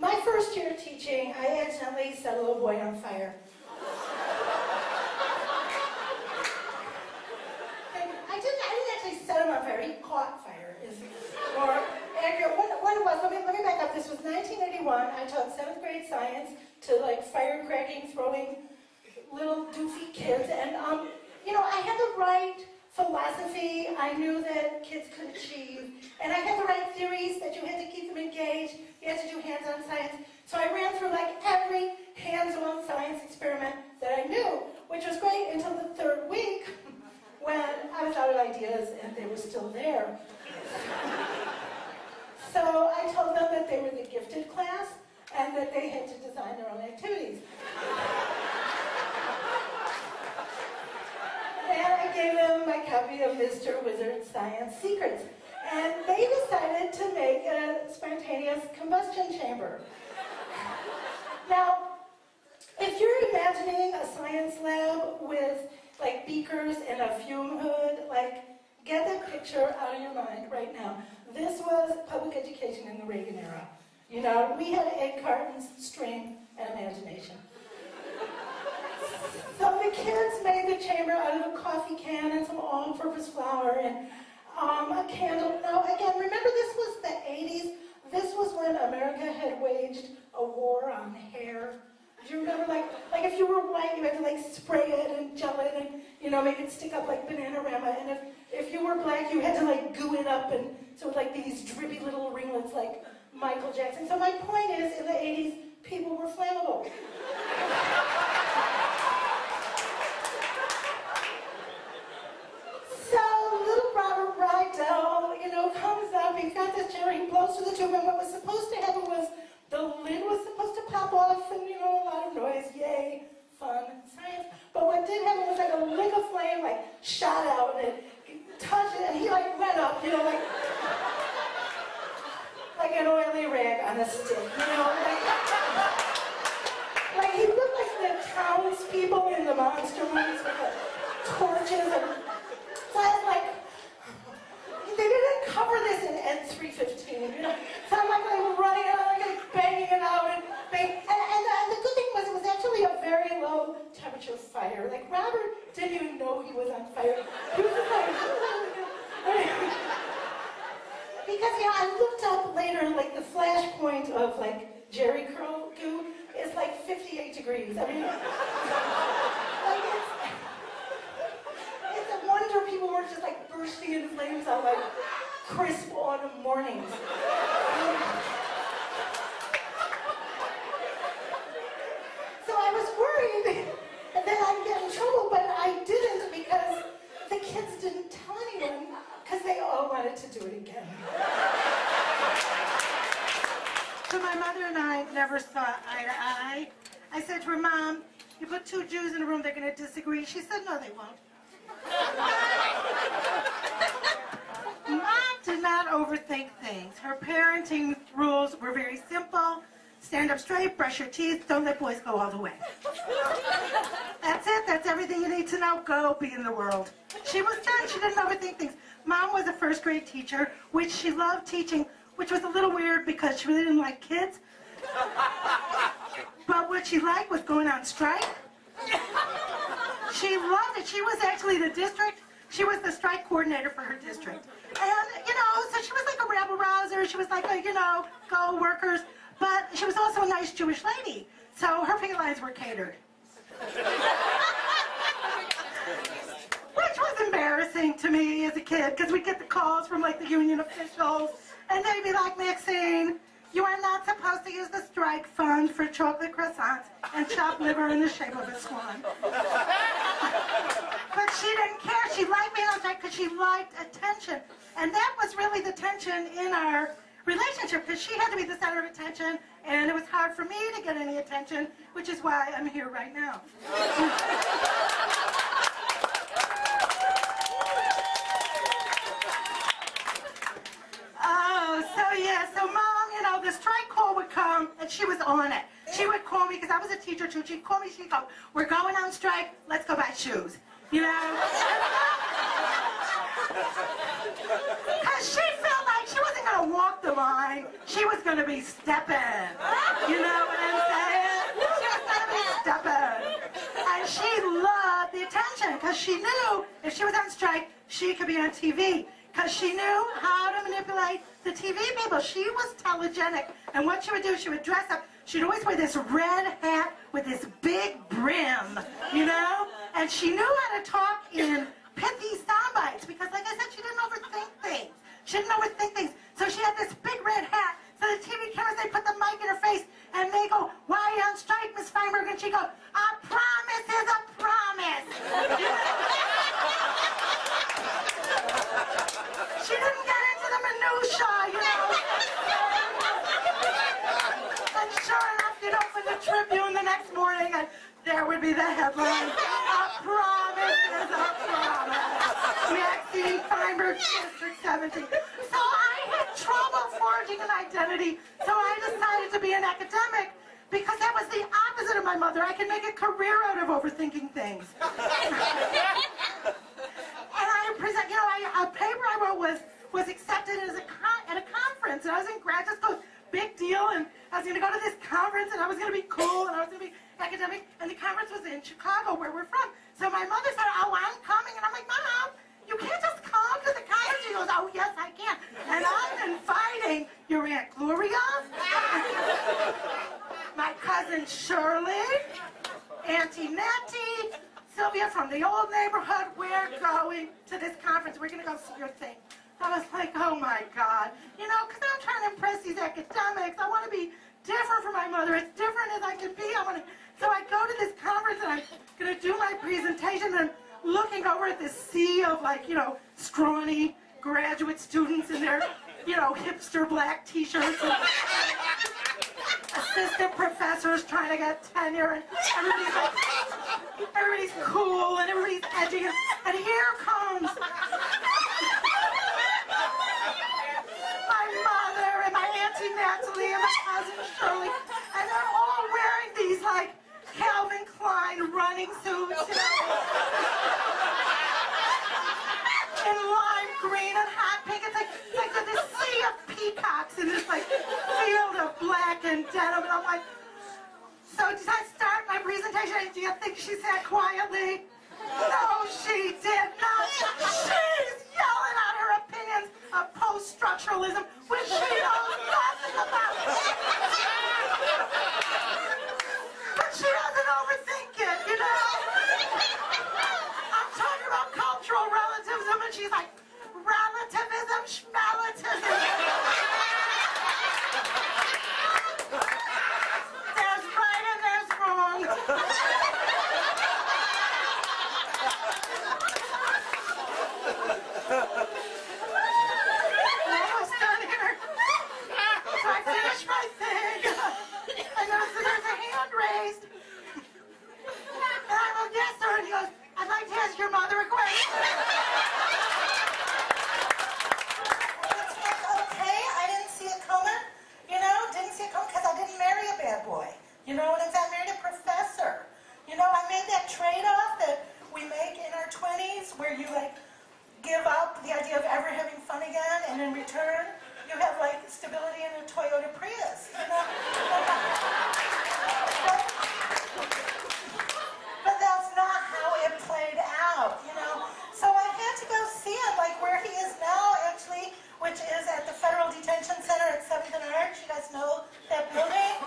My first year teaching, I accidentally set a little boy on fire. And I didn't actually set him on fire, he caught fire. Is more accurate. What it was, let me back up. This was 1981. I taught 7th grade science to like firecracking, throwing little doofy kids. And, you know, I had the right philosophy. I knew that kids could achieve. And I had the right theories that you had to keep them engaged. You had to do hands-on science. So I ran through like every hands-on science experiment that I knew, which was great until the 3rd week when I was out of ideas and they were still there. So I told them that they were the gifted class and that they had to design their own activities. And I gave them my copy of Mr. Wizard's Science Secrets. And they decided to make a spontaneous combustion chamber. Now, if you're imagining a science lab with like beakers and a fume hood, like get that picture out of your mind right now. This was public education in the Reagan era. You know, we had egg cartons, string, and imagination. So the kids made the chamber out of a coffee can and some all-purpose flour and a candle. Now, again, remember this was the 80s. This was when America had waged a war on hair. Do you remember, like if you were white, you had to like spray it and gel it and, you know, make it stick up like Bananarama. And if you were black, you had to like goo it up and so like these drippy little ringlets like Michael Jackson. So my point is, in the 80s, people were flammable. So little Robert Rydell, you know, comes up, he's got this chair, he blows through the tube, and what was supposed to happen was the lid was supposed to pop off and, you know, a lot of noise, yay, fun, science. But what did happen was like a lick of flame, like, shot out and it touched it, and he, like, went up, you know, like an oily rag on a stick, you know, like he looked like the townspeople in the monster movies with the torches and so I was like, they didn't cover this in N315, you know. So I'm like running around, like banging it out and bang. And the good thing was it was actually a very low temperature fire. Like Robert didn't even know he was on fire. He was just like, because, you know, I looked up later, like the flash point of like Jerry curl goo is like 58 degrees. I mean, like it's a wonder people weren't just like bursting into flames on like crisp autumn mornings. So I was worried and then I'd get in trouble, but I didn't because the kids didn't tell anyone because they all wanted to do it again. So my mother and I never saw eye to eye. I said to her, Mom, you put 2 Jews in a room, they're going to disagree. She said, no, they won't. Mom did not overthink things. Her parenting rules were very simple. Stand up straight, brush your teeth, don't let boys go all the way. That's it, that's everything you need to know. Go be in the world. She was done, she didn't overthink things. Mom was a 1st grade teacher, which she loved teaching, which was a little weird because she really didn't like kids. But what she liked was going on strike. She loved it. She was actually the district. She was the strike coordinator for her district. And, you know, so she was like a rabble rouser. She was like, you know, go workers. But she was also a nice Jewish lady. So her picket lines were catered. Which was embarrassing to me as a kid, because we'd get the calls from like the union officials, and they'd be like, Maxine, you are not supposed to use the strike fund for chocolate croissants and chopped liver in the shape of a swan. But she didn't care. She liked me on strike because she liked attention. And that was really the tension in our relationship, because she had to be the center of attention, and it was hard for me to get any attention, which is why I'm here right now. So Mom, you know, the strike call would come, and she was on it. She would call me, because I was a teacher too. She'd call me, she'd go, we're going on strike, let's go buy shoes. You know? Because she felt like she wasn't going to walk up the line, she was going to be stepping. You know what I'm saying? She was going to be stepping. And she loved the attention because she knew if she was on strike, she could be on TV. Because she knew how to manipulate the TV people. She was telegenic. And what she would do, she would dress up. She'd always wear this red hat with this big brim, you know? And she knew how to talk in pithy sound bites because, like I said, she didn't overthink things. She didn't overthink things. So she had this big red hat. So the TV cameras, they put the mic in her face, and they go, "Why are you on strike, Miss Feinberg?" And she go, "A promise is a promise." She didn't get into the minutia, you know. And sure enough, you'd open the Tribune the next morning, and there would be the headline, "A promise is a promise. Maxine Feinberg, District 17. So I had trouble forging an identity, so I decided to be an academic because that was the opposite of my mother. I could make a career out of overthinking things. And I present, you know, a paper I wrote was accepted as at a conference, and I was in graduate school, big deal, and I was going to go to this conference, and I was going to be cool, and I was going to be academic, and the conference was in Chicago, where we're from. So my mother said, "Oh, I'm coming," and I'm like, "Mom, you can't just come to the conference." She goes, "Oh, yes, I can." And I'm inviting your Aunt Gloria, my cousin Shirley, Auntie Nettie, Sylvia from the old neighborhood. We're going to this conference. We're going to go see your thing. I was like, oh my God. You know, because I'm trying to impress these academics. I want to be different from my mother, as different as I can be. So I go to this conference and I'm going to do my presentation and I'm looking over at this sea of, like, you know, scrawny graduate students in their, you know, hipster black t-shirts and assistant professors trying to get tenure, and everybody's cool and everybody's edgy, and here comes my mother and my Auntie Natalie and my cousin Shirley, and they're all wearing these, like, Calvin Klein running suits, you know, in lime green and hot pink. It's like this sea of peacocks in this, like, field of black and denim, and I'm like, so did I start my presentation? Do you think she sat quietly? No, she did not. She's yelling out her opinions of post-structuralism, which she knows nothing about. But she doesn't overthink it, you know? I'm talking about cultural relativism, and she's like, relativism, schmalatism. There's right and there's wrong. Almost done here. So I finished my thing. And there's a hand raised. And I go, "Yes, sir." And he goes, "I'd like to ask your mother a question." Okay, I didn't see it coming. You know, didn't see it coming because I didn't marry a bad boy. You know what I'm saying? I married a professor. You know, I made that trade-off that we make in our 20s where you, like, give up the idea of ever having fun again, and in return, you have, like, stability in a Toyota Prius, you know? But that's not how it played out, you know? So I had to go see him, like, where he is now, actually, which is at the Federal Detention Center at 7th and Arch. You guys know that building?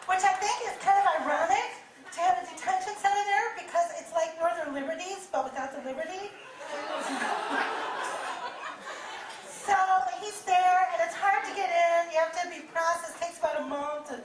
Which I think is kind of ironic to have a detention center there because it's like Northern Liberties, but without the liberty. So he's there, and it's hard to get in. You have to be processed. It takes about a month. And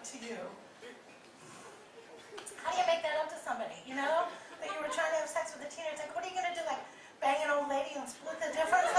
up to you. How do you make that up to somebody, you know? That you were trying to have sex with a teenager, like, what are you going to do, like, bang an old lady and split the difference?